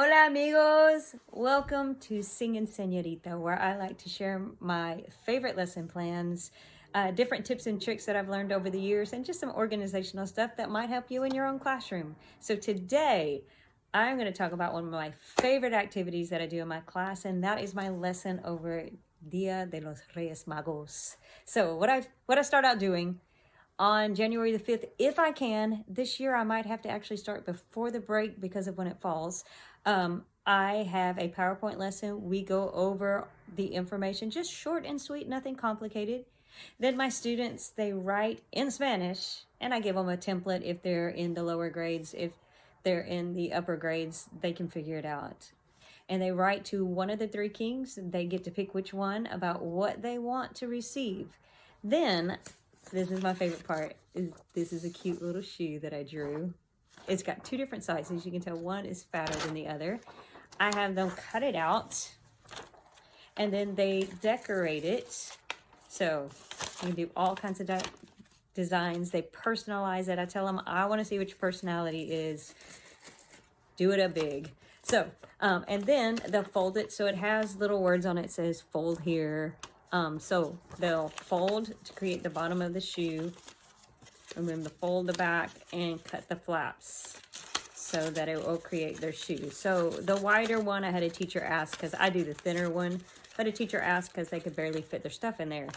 Hola amigos! Welcome to Singing Señorita, where I like to share my favorite lesson plans, different tips and tricks that I've learned over the years, and just some organizational stuff that might help you in your own classroom. So today, I'm going to talk about one of my favorite activities that I do in my class, and that is my lesson over Dia de los Reyes Magos. So what I start out doing on January the 5th, if I can. This year I might have to actually start before the break because of when it falls. I have a PowerPoint lesson. We go over the information, just short and sweet, nothing complicated. Then my students, they write in Spanish, and I give them a template if they're in the lower grades. If they're in the upper grades, they can figure it out. And they write to one of the three kings. They get to pick which one about what they want to receive. Then, this is my favorite part. This is a cute little shoe that I drew. It's got two different sizes. You can tell one is fatter than the other. I have them cut it out, and then they decorate it. So you can do all kinds of designs. They personalize it. I tell them, I want to see what your personality is. Do it up big. So, and then they'll fold it so it has little words on it. It says fold here. So they'll fold to create the bottom of the shoe, and then they'll fold the back and cut the flaps so that it will create their shoe. So the wider one, I had a teacher ask, because I do the thinner one, but a teacher asked because they could barely fit their stuff in there.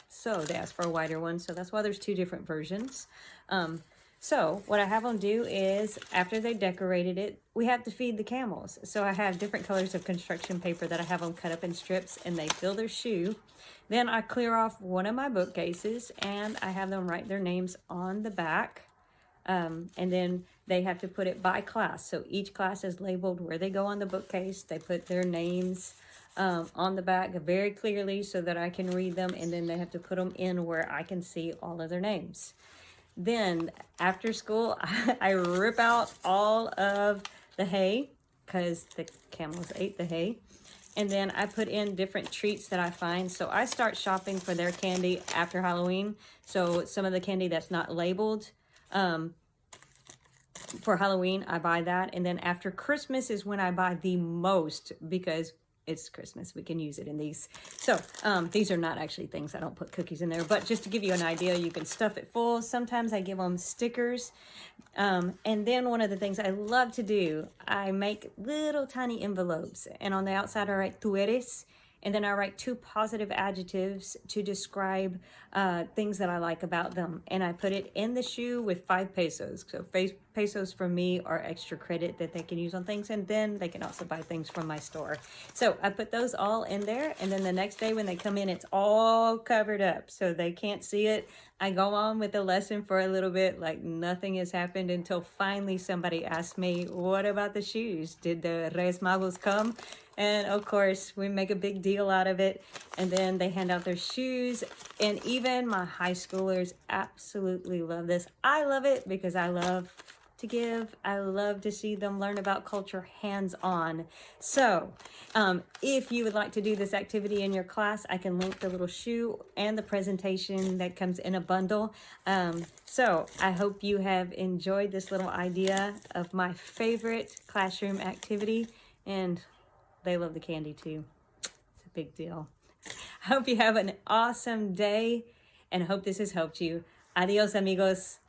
So they asked for a wider one, so that's why there's two different versions. So what I have them do is, after they decorated it, we have to feed the camels. So I have different colors of construction paper that I have them cut up in strips, and they fill their shoe. Then I clear off one of my bookcases, and I have them write their names on the back. And then they have to put it by class. So each class is labeled where they go on the bookcase. They put their names on the back very clearly so that I can read them, and then they have to put them in where I can see all of their names. Then after school, I rip out all of the hay because the camels ate the hay. And then I put in different treats that I find. So I start shopping for their candy after Halloween. So some of the candy that's not labeled for Halloween, I buy that. And then after Christmas is when I buy the most, because it's Christmas, we can use it in these. So these are not actually things, I don't put cookies in there, but just to give you an idea, you can stuff it full. Sometimes I give them stickers. And then one of the things I love to do, I make little tiny envelopes, and on the outside I write tú eres, and then I write two positive adjectives to describe things that I like about them. And I put it in the shoe with 5 pesos. So pesos for me are extra credit that they can use on things. And then they can also buy things from my store. So I put those all in there. And then the next day when they come in, it's all covered up. So they can't see it. I go on with the lesson for a little bit, like nothing has happened, until finally somebody asked me, what about the shoes? Did the Reyes Magos come? And of course, we make a big deal out of it. And then they hand out their shoes. And even my high schoolers absolutely love this. I love it because I love to give. I love to see them learn about culture hands-on. So if you would like to do this activity in your class, I can link the little shoe and the presentation that comes in a bundle. So I hope you have enjoyed this little idea of my favorite classroom activity. And they love the candy too. It's a big deal. I hope you have an awesome day, and I hope this has helped you. Adios, amigos.